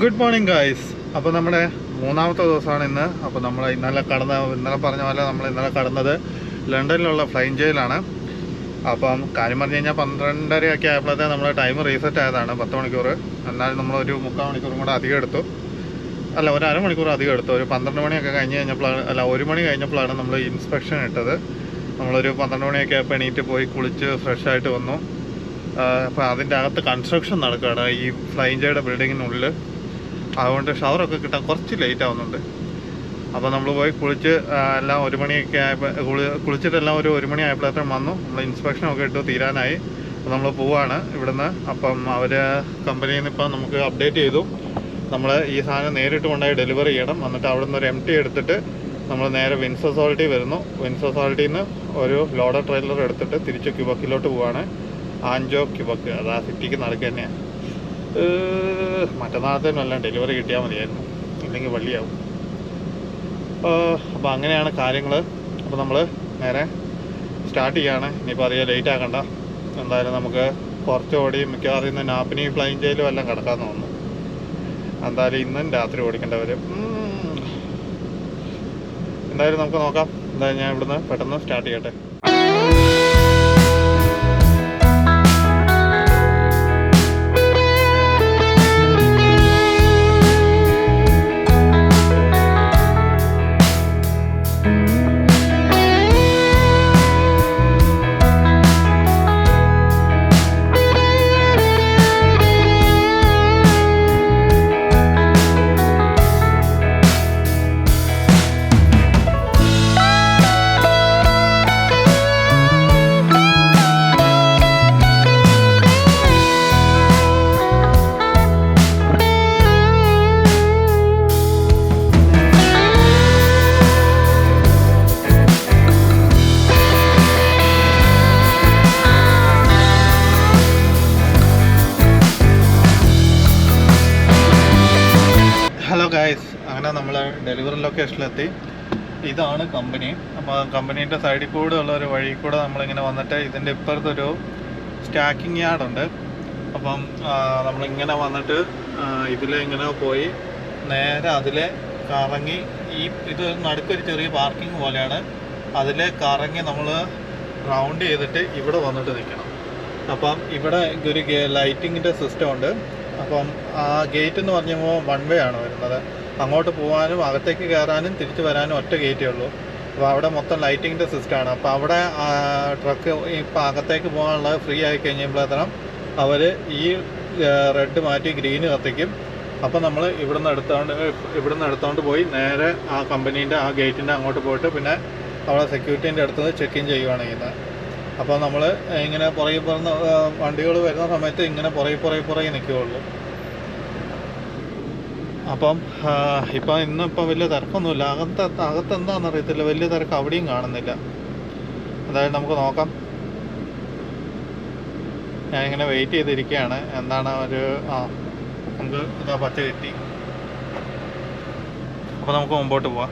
Good morning guys. അപ്പോൾ നമ്മുടെ മൂന്നാമത്തെ ദിവസമാണ് ഇന്ന്. അപ്പോൾ നമ്മൾ ഇന്നലെ പറഞ്ഞ പോലെ നമ്മൾ ഇന്നലെ കടന്നത് ലണ്ടനിലുള്ള ഫ്ലൈൻ ജയിലാണ്. അപ്പം കാര്യം പറഞ്ഞു കഴിഞ്ഞാൽ 12:30 ആയപ്പോഴത്തേക്ക് നമ്മുടെ ടൈം റീസെറ്റ് ആയതാണ് 10 മണിക്കൂർ. എന്നാലും നമ്മളൊരു 3/4 മണിക്കൂറും കൂടെ അധികം എടുത്തു. അല്ല, ഒരു അരമണിക്കൂർ അധികം എടുത്തു. ഒരു 12 മണിയൊക്കെ കഴിഞ്ഞ് കഴിഞ്ഞപ്പോഴാണ്, അല്ല 1 മണി കഴിഞ്ഞപ്പോഴാണ് നമ്മൾ ഇൻസ്പെക്ഷൻ ഇട്ടത്. നമ്മളൊരു 12 മണിയൊക്കെ ആയപ്പോൾ എണീറ്റ് പോയി കുളിച്ച് ഫ്രഷായിട്ട് വന്നു. അപ്പോൾ അതിൻ്റെ അകത്ത് കൺസ്ട്രക്ഷൻ നടക്കുകയാണ് ഈ ഫ്ലൈൻ ജയുടെ ബിൽഡിങ്ങിനുള്ളിൽ. അതുകൊണ്ട് ഷവറൊക്കെ കിട്ടാൻ കുറച്ച് ലേറ്റ് ആവുന്നുണ്ട്. അപ്പോൾ നമ്മൾ പോയി കുളിച്ച് എല്ലാം 1 മണിയൊക്കെ ആയപ്പോൾ കുളിച്ചിട്ടെല്ലാം ഒരു 1 മണി ആയപ്പോഴത്തേക്കും വന്നു. നമ്മൾ ഇൻസ്പെക്ഷനൊക്കെ ഇട്ടു, തീരാനായി. അപ്പോൾ നമ്മൾ പോവാണ് ഇവിടുന്ന്. അപ്പം അവർ കമ്പനിയിൽ നിന്ന് ഇപ്പം നമുക്ക് അപ്ഡേറ്റ് ചെയ്തു, നമ്മൾ ഈ സാധനം നേരിട്ട് കൊണ്ടുപോയി ഡെലിവറി ചെയ്യണം. എന്നിട്ട് അവിടെ നിന്ന് ഒരു MT എടുത്തിട്ട് നമ്മൾ നേരെ വിൻസർ സോൾട്ടി വരുന്നു. വിൻസർ സോൾട്ടിയിൽ നിന്ന് ഒരു ലോഡർ ട്രെയിലർ എടുത്തിട്ട് തിരിച്ച് ക്യുബക്കിലോട്ട് പോവാണ്. ആഞ്ചോ ക്യുബക്ക്, അത് ആ സിറ്റിക്ക് നടക്കുക തന്നെയാണ്. മറ്റന്നാളത്തേനെല്ലാം ഡെലിവറി കിട്ടിയാൽ മതിയായിരുന്നു, ഇല്ലെങ്കിൽ വള്ളിയാവും. അപ്പോൾ അങ്ങനെയാണ് കാര്യങ്ങൾ. അപ്പോൾ നമ്മൾ നേരെ സ്റ്റാർട്ട് ചെയ്യുകയാണ്. ഇനിയിപ്പോൾ അധികം ലേറ്റ് ആക്കണ്ട. എന്തായാലും നമുക്ക് കുറച്ച് ഓടി മിക്കവാറും ഇന്ന് നാപ്പിനി ഫ്ലൈൻ ജയിലും എല്ലാം കിടക്കാമെന്ന് തോന്നുന്നു. എന്തായാലും ഇന്നും രാത്രി ഓടിക്കേണ്ടവർ. എന്തായാലും നമുക്ക് നോക്കാം. എന്തായാലും ഞാൻ ഇവിടുന്ന് പെട്ടെന്ന് സ്റ്റാർട്ട് ചെയ്യട്ടെ. ഹലോ ഗായ്സ്, അങ്ങനെ നമ്മൾ ഡെലിവറി ലൊക്കേഷനിലെത്തി. ഇതാണ് കമ്പനി. അപ്പോൾ കമ്പനീൻ്റെ സൈഡിൽ കൂടെ ഉള്ള ഒരു വഴി കൂടെ നമ്മളിങ്ങനെ വന്നിട്ട് ഇതിൻ്റെ ഇപ്പുറത്തൊരു സ്റ്റാക്കിങ് യാർഡുണ്ട്. അപ്പം നമ്മളിങ്ങനെ വന്നിട്ട് ഇതിലിങ്ങനെ പോയി നേരെ അതിലെ കറങ്ങി, ഇത് നടുക്കൊരു ചെറിയ പാർക്കിംഗ് പോലെയാണ്. അതിലെ കറങ്ങി നമ്മൾ റൗണ്ട് ചെയ്തിട്ട് ഇവിടെ വന്നിട്ട് നിൽക്കണം. അപ്പം ഇവിടെ ഒരു ലൈറ്റിങ്ങിൻ്റെ സിസ്റ്റം ഉണ്ട്. അപ്പം ആ ഗേറ്റ് എന്ന് പറഞ്ഞപ്പോൾ 1 വേ ആണ് വരുന്നത്. അങ്ങോട്ട് പോകാനും അകത്തേക്ക് കയറാനും തിരിച്ച് വരാനും ഒറ്റ ഗേറ്റേ ഉള്ളൂ. അപ്പോൾ അവിടെ മൊത്തം ലൈറ്റിങ്ങിൻ്റെ സിസ്റ്റമാണ്. അപ്പോൾ അവിടെ ട്രക്ക് ഇപ്പോൾ അകത്തേക്ക് പോകാനുള്ളത് ഫ്രീ ആയി കഴിഞ്ഞപ്പോഴത്തേനും അവർ ഈ റെഡ് മാറ്റി ഗ്രീന് കത്തിക്കും. അപ്പോൾ നമ്മൾ ഇവിടുന്ന് എടുത്തോണ്ട് പോയി നേരെ ആ കമ്പനീൻ്റെ ആ ഗേറ്റിൻ്റെ അങ്ങോട്ട് പോയിട്ട് പിന്നെ അവിടെ സെക്യൂരിറ്റീൻ്റെ അടുത്ത് ചെക്ക് ഇൻ ചെയ്യുകയാണ് ചെയ്യുന്നത്. അപ്പോൾ നമ്മൾ ഇങ്ങനെ പുറകെ വണ്ടികൾ വരുന്ന സമയത്ത് ഇങ്ങനെ പുറകെ നിൽക്കുകയുള്ളൂ. അപ്പം ഇന്നിപ്പോൾ വലിയ തിരക്കൊന്നുമില്ല. അകത്തെന്താണെന്ന് അറിയത്തില്ല, വലിയ തിരക്ക് അവിടെയും കാണുന്നില്ല. എന്തായാലും നമുക്ക് നോക്കാം. ഞാനിങ്ങനെ വെയിറ്റ് ചെയ്തിരിക്കുകയാണ്. എന്താണ് നമുക്ക് ഇതാ പച്ച കിട്ടി. അപ്പോൾ നമുക്ക് മുമ്പോട്ട് പോവാം.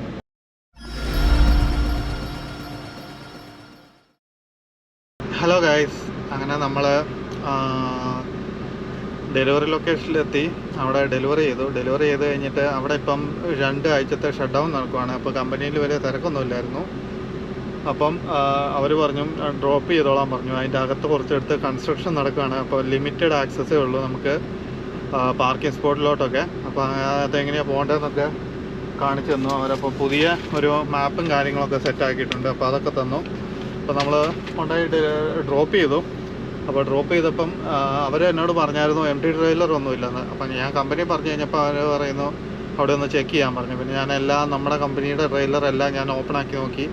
ഹലോ ഗൈസ്, അങ്ങനെ നമ്മൾ ഡെലിവറി ലൊക്കേഷനിലെത്തി. അവിടെ ഡെലിവറി ചെയ്ത് കഴിഞ്ഞിട്ട് അവിടെ ഇപ്പം 2 ആഴ്ചത്തെ ഷട്ട് ഡൗൺ നടക്കുവാണ്. അപ്പോൾ കമ്പനിയിൽ വലിയ തിരക്കൊന്നുമില്ലായിരുന്നു. അപ്പം അവർ പറഞ്ഞു ഡ്രോപ്പ് ചെയ്തോളാൻ പറഞ്ഞു. അതിൻ്റെ അകത്ത് കുറച്ചെടുത്ത് കൺസ്ട്രക്ഷൻ നടക്കുകയാണ്. അപ്പോൾ ലിമിറ്റഡ് ആക്സസ്സേ ഉള്ളൂ നമുക്ക് പാർക്കിംഗ് സ്പോട്ടിലോട്ടൊക്കെ. അപ്പോൾ അതെങ്ങനെയാണ് പോകേണ്ടതെന്നൊക്കെ കാണിച്ചു തന്നു അവരപ്പോൾ. പുതിയ ഒരു മാപ്പും കാര്യങ്ങളൊക്കെ സെറ്റാക്കിയിട്ടുണ്ട്. അപ്പോൾ അതൊക്കെ തന്നു. അപ്പോൾ നമ്മൾ കൊണ്ടുപോയി ഡ്രോപ്പ് ചെയ്തു. അപ്പോൾ ഡ്രോപ്പ് ചെയ്തപ്പം അവർ എന്നോട് പറഞ്ഞായിരുന്നു MT ട്രെയിലർ ഒന്നുമില്ലെന്ന്. അപ്പം ഞാൻ കമ്പനി പറഞ്ഞു കഴിഞ്ഞപ്പോൾ അവർ പറയുന്നു അവിടെ ഒന്ന് ചെക്ക് ചെയ്യാൻ പറഞ്ഞു. പിന്നെ ഞാൻ നമ്മുടെ കമ്പനിയുടെ ട്രെയിലറെല്ലാം ഞാൻ ഓപ്പണാക്കി നോക്കി,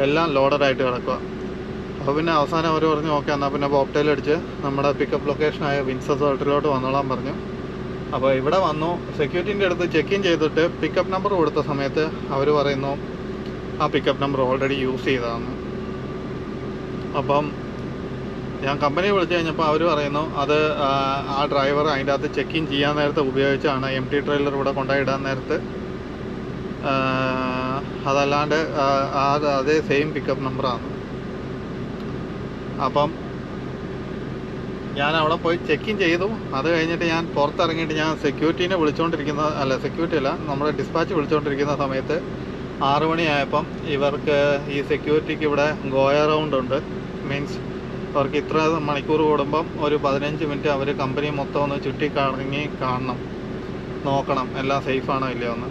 എല്ലാം ലോഡഡായിട്ട് കിടക്കുക. അപ്പോൾ പിന്നെ അവസാനം അവർ പറഞ്ഞു ഓക്കെ എന്നാൽ പിന്നെ ബോപ്റ്റെയിൽ അടിച്ച് നമ്മുടെ പിക്കപ്പ് ലൊക്കേഷനായ വിൻസർ സോൾട്ടിലോട്ട് വന്നോളാൻ പറഞ്ഞു. അപ്പോൾ ഇവിടെ വന്നു, സെക്യൂരിറ്റീൻ്റെ അടുത്ത് ചെക്ക് ഇൻ ചെയ്തിട്ട് പിക്കപ്പ് നമ്പർ കൊടുത്ത സമയത്ത് അവർ പറയുന്നു ആ പിക്കപ്പ് നമ്പർ ഓൾറെഡി യൂസ് ചെയ്തതാണ്. അപ്പം ഞാൻ കമ്പനി വിളിച്ചു കഴിഞ്ഞപ്പോൾ അവർ പറയുന്നു അത് ആ ഡ്രൈവർ അതിൻ്റെ അകത്ത് ചെക്ക് ഇൻ ചെയ്യാൻ നേരത്തെ ഉപയോഗിച്ചാണ്. MT ട്രെയിലർ ഇവിടെ കൊണ്ടുപോയിടാൻ നേരത്ത് അതല്ലാണ്ട് അതേ സെയിം പിക്കപ്പ് നമ്പറാണ്. അപ്പം ഞാൻ അവിടെ പോയി ചെക്ക് ഇൻ ചെയ്തു. അത് കഴിഞ്ഞിട്ട് ഞാൻ പുറത്തിറങ്ങിയിട്ട് ഞാൻ സെക്യൂരിറ്റീനെ സെക്യൂരിറ്റി അല്ല, നമ്മുടെ ഡിസ്പാച്ച് വിളിച്ചുകൊണ്ടിരിക്കുന്ന സമയത്ത് 6 മണിയായപ്പം ഇവർക്ക് ഈ സെക്യൂരിറ്റിക്ക് ഇവിടെ ഗോ അറൗണ്ട് ഉണ്ട്. മീൻസ് അവർക്ക് ഇത്ര മണിക്കൂർ കൂടുമ്പം ഒരു 15 മിനിറ്റ് അവർ കമ്പനി മൊത്തം ഒന്ന് ചുറ്റിക്കറങ്ങി നോക്കണം എല്ലാം സേഫാണോ ഇല്ലയോ എന്ന്.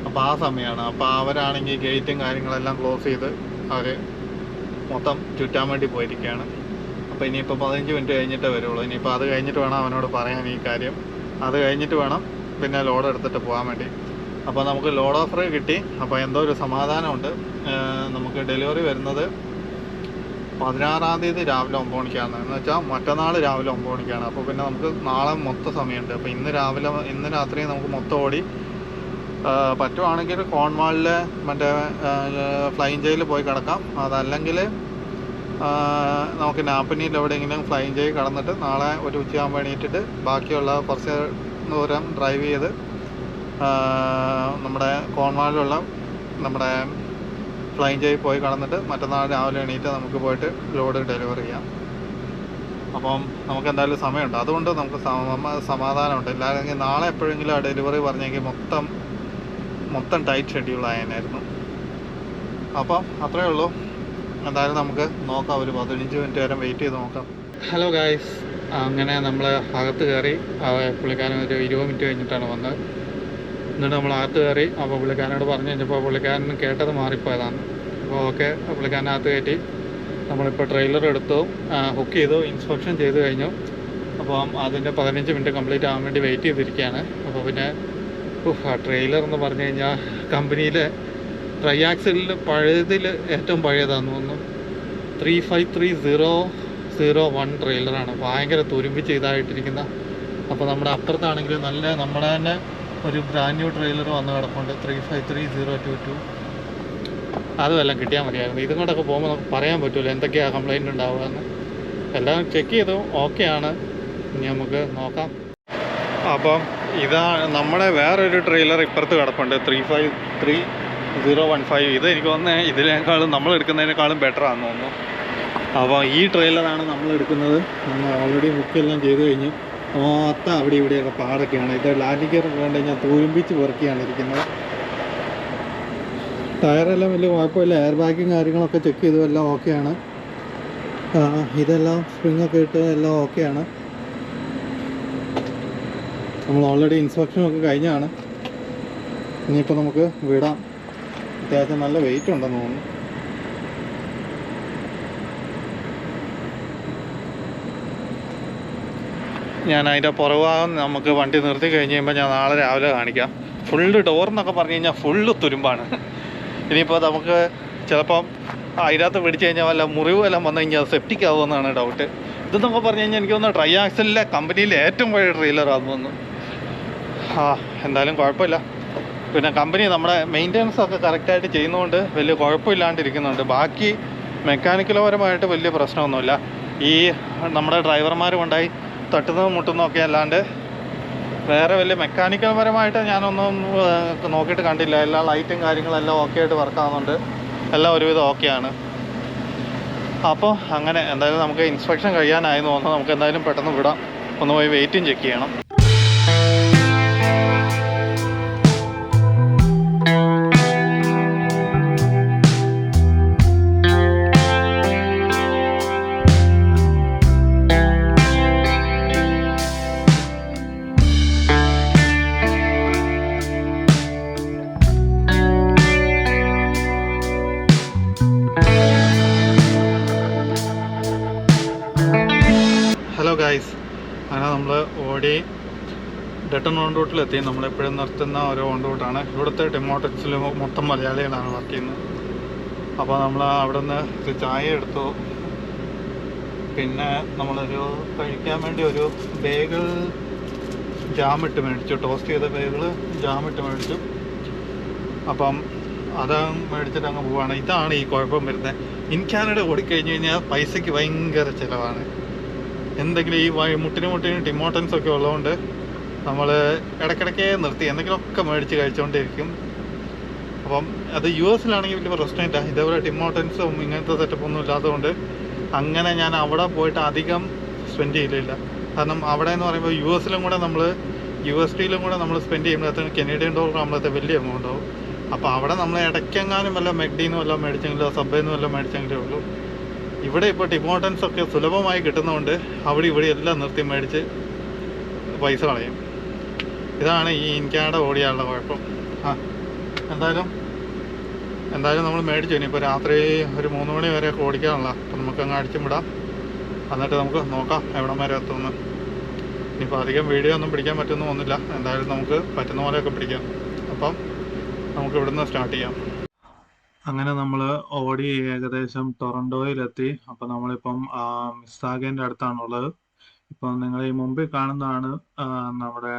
അപ്പോൾ ആ സമയമാണ്. അപ്പോൾ അവരാണെങ്കിൽ ഗേറ്റും കാര്യങ്ങളെല്ലാം ക്ലോസ് ചെയ്ത് അവർ മൊത്തം ചുറ്റാൻ വേണ്ടി പോയിരിക്കുകയാണ്. അപ്പോൾ ഇനിയിപ്പോൾ 15 മിനിറ്റ് കഴിഞ്ഞിട്ടേ വരുള്ളൂ. ഇനിയിപ്പോൾ അത് കഴിഞ്ഞിട്ട് വേണം അവനോട് പറയാൻ ഈ കാര്യം. അത് കഴിഞ്ഞിട്ട് വേണം പിന്നെ ലോഡ് എടുത്തിട്ട് പോകാൻ വേണ്ടി. അപ്പോൾ നമുക്ക് ലോഡ് ഓഫർ കിട്ടി. അപ്പോൾ എന്തോ ഒരു സമാധാനമുണ്ട്. നമുക്ക് ഡെലിവറി വരുന്നത് 16-ാം തീയതി രാവിലെ 9 മണിക്കാണ്. എന്ന് വെച്ചാൽ മറ്റന്നാൾ രാവിലെ 9 മണിക്കാണ്. അപ്പോൾ പിന്നെ നമുക്ക് നാളെ മൊത്തം സമയമുണ്ട്. അപ്പോൾ ഇന്ന് രാത്രി നമുക്ക് മൊത്തം ഓടി പറ്റുവാണെങ്കിൽ കോൺവാളിലെ മറ്റേ ഫ്ലൈയിങ് ജയിൽ പോയി കിടക്കാം. അതല്ലെങ്കിൽ നമുക്ക് നാപ്പനിയിൽ എവിടെയെങ്കിലും ഫ്ലൈയിങ് ജയിൽ കടന്നിട്ട് നാളെ ഒരു ഉച്ചയാകുമ്പോൾ എണീറ്റിട്ട് ബാക്കിയുള്ള കുറച്ച് ദൂരം ഡ്രൈവ് ചെയ്ത് നമ്മുടെ കോൺവാളിലുള്ള നമ്മുടെ ഫ്ലൈയിങ് ജയിൽ പോയി കടന്നിട്ട് മറ്റന്നാൾ രാവിലെ എണീറ്റ് നമുക്ക് പോയിട്ട് ലോഡ് ഡെലിവറി ചെയ്യാം. അപ്പം നമുക്ക് എന്തായാലും സമയമുണ്ട്, അതുകൊണ്ട് നമുക്ക് സമാധാനമുണ്ട്. ഇല്ലാതെങ്കിൽ നാളെ എപ്പോഴെങ്കിലും ആ ഡെലിവറി പറഞ്ഞെങ്കിൽ മൊത്തം ടൈറ്റ് ഷെഡ്യൂളായനായിരുന്നു. അപ്പം അത്രയേ ഉള്ളൂ. എന്തായാലും നമുക്ക് നോക്കാം, ഒരു 15 മിനിറ്റ് വരെ വെയിറ്റ് ചെയ്ത് നോക്കാം. ഹലോ ഗായ്സ്, അങ്ങനെ നമ്മൾ അകത്ത് കയറി. പുള്ളിക്കാരൻ ഒരു 20 മിനിറ്റ് കഴിഞ്ഞിട്ടാണ് വന്നത്. എന്നിട്ട് നമ്മൾ അകത്ത് കയറി. അപ്പോൾ പുള്ളിക്കാരനോട് പറഞ്ഞു കഴിഞ്ഞപ്പോൾ പുള്ളിക്കാരൻ കേട്ടത് മാറിപ്പോയതാണ്. അപ്പോൾ ഓക്കെ, പുള്ളിക്കാരനകത്ത് കയറ്റി. നമ്മളിപ്പോൾ ട്രെയിലർ എടുത്തു, ഹുക്ക് ചെയ്തു, ഇൻസ്പെക്ഷൻ ചെയ്ത് കഴിഞ്ഞു. അപ്പം അതിൻ്റെ 15 മിനിറ്റ് കംപ്ലീറ്റ് ആകാൻ വേണ്ടി വെയിറ്റ് ചെയ്തിരിക്കുകയാണ്. അപ്പോൾ പിന്നെ ആ ട്രെയിലർ എന്ന് പറഞ്ഞു കഴിഞ്ഞാൽ കമ്പനിയിലെ ട്രൈയാക്സിലിൽ പഴയതിൽ ഏറ്റവും പഴയതാണെന്ന് തോന്നുന്നു. 35301 ട്രെയിലറാണ്. ഭയങ്കര തുരുമ്പിച്ച് ഇതായിട്ടിരിക്കുന്ന. അപ്പോൾ നമ്മുടെ അപ്പുറത്താണെങ്കിൽ നമ്മുടെ തന്നെ ഒരു ബ്രാൻഡ് ന്യൂ ട്രെയിലർ വന്ന് കിടപ്പുണ്ട്, 353022. അതുമെല്ലാം കിട്ടിയാൽ മതിയായിരുന്നു. ഇതും കൊണ്ടൊക്കെ പോകുമ്പോൾ നമുക്ക് പറയാൻ പറ്റില്ല എന്തൊക്കെയാണ് കംപ്ലൈൻറ്റ് ഉണ്ടാവുകയെന്ന്. എല്ലാം ചെക്ക് ചെയ്തു, ഓക്കെയാണ്. ഇനി നമുക്ക് നോക്കാം. അപ്പം നമ്മുടെ വേറൊരു ട്രെയിലർ ഇപ്പുറത്ത് കിടപ്പുണ്ട്, 35015. ഇത് എനിക്ക് തോന്നുന്നത് ഇതിനേക്കാളും നമ്മൾ എടുക്കുന്നതിനേക്കാളും ബെറ്റർ ആണെന്ന് തോന്നുന്നു. അപ്പോൾ ഈ ട്രെയിലറാണ് നമ്മൾ എടുക്കുന്നത്. നമ്മൾ ഓൾറെഡി ബുക്കെല്ലാം ചെയ്ത് കഴിഞ്ഞു. മൊത്തം അവിടെ ഇവിടെയൊക്കെ പാടൊക്കെയാണ്. ഇത് ലാൻഡിംഗ് ഗിയർ കണ്ടു കഴിഞ്ഞാൽ തുരുമ്പിച്ച് പെറുക്കിയാണ് ഇരിക്കുന്നത്. ടയറെല്ലാം വലിയ കുഴപ്പമില്ല. എയർ ബാഗും കാര്യങ്ങളൊക്കെ ചെക്ക് ചെയ്തു, എല്ലാം ഓക്കെയാണ്. ഇതെല്ലാം സ്പ്രിങ്ങൊക്കെ ഇട്ട് എല്ലാം ഓക്കെയാണ്. നമ്മൾ ഓൾറെഡി ഇൻസ്പെക്ഷനൊക്കെ കഴിഞ്ഞാണ്. ഇനിയിപ്പോൾ നമുക്ക് വിടാം. അത്യാവശ്യം നല്ല വെയിറ്റ് ഉണ്ടെന്ന് തോന്നുന്നു. ഞാൻ അതിൻ്റെ പുറഭാഗം നമുക്ക് വണ്ടി നിർത്തി കഴിഞ്ഞ് കഴിയുമ്പോൾ ഞാൻ നാളെ രാവിലെ കാണിക്കാം. ഫുള്ള് ഡോറെന്നൊക്കെ പറഞ്ഞു കഴിഞ്ഞാൽ ഫുള്ള് തുരുമ്പാണ്. ഇനിയിപ്പോൾ നമുക്ക് ചിലപ്പം അതിനകത്ത് പിടിച്ച് കഴിഞ്ഞാൽ വല്ല മുറിവ് എല്ലാം വന്നു കഴിഞ്ഞാൽ സെപ്റ്റിക് ആവുമെന്നാണ് ഡൗട്ട്. ഇതെന്നൊക്കെ പറഞ്ഞു കഴിഞ്ഞാൽ എനിക്ക് തോന്നുന്നു ട്രൈയാക്സിലെ കമ്പനിയിലെ ഏറ്റവും പഴയ ട്രെയിലറാണെന്ന് തോന്നുന്നു. എന്തായാലും കുഴപ്പമില്ല. പിന്നെ കമ്പനി നമ്മുടെ മെയിൻ്റെനൻസ് ഒക്കെ കറക്റ്റായിട്ട് ചെയ്യുന്നതുകൊണ്ട് വലിയ കുഴപ്പമില്ലാണ്ടിരിക്കുന്നുണ്ട്. ബാക്കി മെക്കാനിക്കൽപരമായിട്ട് വലിയ പ്രശ്നമൊന്നുമില്ല. ഈ നമ്മുടെ ഡ്രൈവർമാർ കൊണ്ടായി തട്ടുന്നതും മുട്ടുന്നതൊക്കെ അല്ലാണ്ട് വേറെ വലിയ മെക്കാനിക്കൽ പരമായിട്ട് ഞാനൊന്നും നോക്കിയിട്ട് കണ്ടില്ല. എല്ലാ ലൈറ്റും കാര്യങ്ങളെല്ലാം ഓക്കെ ആയിട്ട് വർക്കാകുന്നുണ്ട്. എല്ലാം ഒരുവിധം ഓക്കെയാണ്. അപ്പോൾ അങ്ങനെ എന്തായാലും നമുക്ക് ഇൻസ്പെക്ഷൻ കഴിയാനായെന്ന് തോന്നുന്നു. നമുക്ക് എന്തായാലും പെട്ടെന്ന് വിടാം. ഒന്ന് പോയി വെയിറ്റും ചെക്ക് ചെയ്യണം. ഹലോ ഗൈസ്, അങ്ങനെ നമ്മൾ ഓടി ഡട്ടൺ ഓൺ റൂട്ടിലെത്തി. നമ്മളെപ്പോഴും നിർത്തുന്ന ഒരു ഓൺ റൂട്ടാണ്. ഇവിടുത്തെ ടിമോട്ടക്സിൽ മൊത്തം മലയാളികളാണ് വർക്ക് ചെയ്യുന്നത്. അപ്പോൾ നമ്മൾ അവിടെ നിന്ന് ഒരു ചായ എടുത്തു. പിന്നെ നമ്മളൊരു കഴിക്കാൻ വേണ്ടി ഒരു ബേഗിൾ ജാമിട്ട് മേടിച്ചു. ടോസ്റ്റ് ചെയ്ത ബേഗിൾ ജാമിട്ട് മേടിച്ചു. അപ്പം അത് മേടിച്ചിട്ട് അങ്ങ് പോവുകയാണ്. ഇതാണ് ഈ കുഴപ്പം വരുന്നത്. ഇൻ കാനഡ ഓടിക്കഴിഞ്ഞ് കഴിഞ്ഞാൽ പൈസയ്ക്ക് ഭയങ്കര ചിലവാണ്. എന്തെങ്കിലും ഈ മുട്ടിന് ടിമോട്ടൻസ് ഒക്കെ ഉള്ളതുകൊണ്ട് നമ്മൾ ഇടയ്ക്കിടയ്ക്ക് നിർത്തി എന്തെങ്കിലുമൊക്കെ മേടിച്ച് കഴിച്ചുകൊണ്ടിരിക്കും. അപ്പം അത് US-ലാണെങ്കിൽ വലിയ പ്രശ്നമില്ല. ഇതേപോലെ ടിമോട്ടൻസും ഇങ്ങനത്തെ സെറ്റപ്പൊന്നും ഇല്ലാത്തതുകൊണ്ട് അങ്ങനെ ഞാൻ അവിടെ പോയിട്ട് അധികം സ്പെൻഡ് ചെയ്തില്ല. കാരണം അവിടെ എന്ന് പറയുമ്പോൾ US-ലും കൂടെ നമ്മൾ USD-ലും കൂടെ നമ്മൾ സ്പെൻഡ് ചെയ്യുമ്പോഴത്തേന് കനേഡിയൻ ഡോളർ ആകുമ്പോഴത്തെ വലിയ എമൗണ്ട് ആവും. അപ്പോൾ അവിടെ നമ്മൾ ഇടയ്ക്കെങ്ങാനും വല്ല മെക്ഡീന്നും വല്ലതും മേടിച്ചെങ്കിലോ സബ്വേന്നും വല്ലതും മേടിച്ചെങ്കിലേ ഉള്ളൂ. ഇവിടെ ഇപ്പോൾ ടിമോട്ടൻസ് ഒക്കെ സുലഭമായി കിട്ടുന്നതുകൊണ്ട് അവിടെ ഇവിടെ എല്ലാം നിർത്തി മേടിച്ച് പൈസ കളയും. ഇതാണ് ഈ ഇന്ത്യയുടെ ഓടിയാനുള്ള കുഴപ്പം. എന്തായാലും നമ്മൾ മേടിച്ചു. ഇനിയിപ്പോൾ രാത്രി ഒരു 3 മണി വരെയൊക്കെ ഓടിക്കാനുള്ള. അപ്പോൾ നമുക്കങ്ങ് അടിച്ചും വിടാം. എന്നിട്ട് നമുക്ക് നോക്കാം എവിടം വരെ എത്തുമെന്ന്. ഇനിയിപ്പോൾ അധികം വീഡിയോ ഒന്നും പിടിക്കാൻ പറ്റുമെന്ന് തോന്നുന്നില്ല. എന്തായാലും നമുക്ക് പറ്റുന്ന പോലെയൊക്കെ പിടിക്കാം. അപ്പം നമുക്ക് ഇവിടുന്ന് സ്റ്റാർട്ട് ചെയ്യാം. അങ്ങനെ നമ്മൾ ഓടി ഏകദേശം ടൊറൻറ്റോയിലെത്തി. അപ്പോൾ നമ്മളിപ്പം മിസ്സാഗേൻ്റെ അടുത്താണുള്ളത്. ഇപ്പം നിങ്ങൾ ഈ മുമ്പിൽ കാണുന്നതാണ് നമ്മുടെ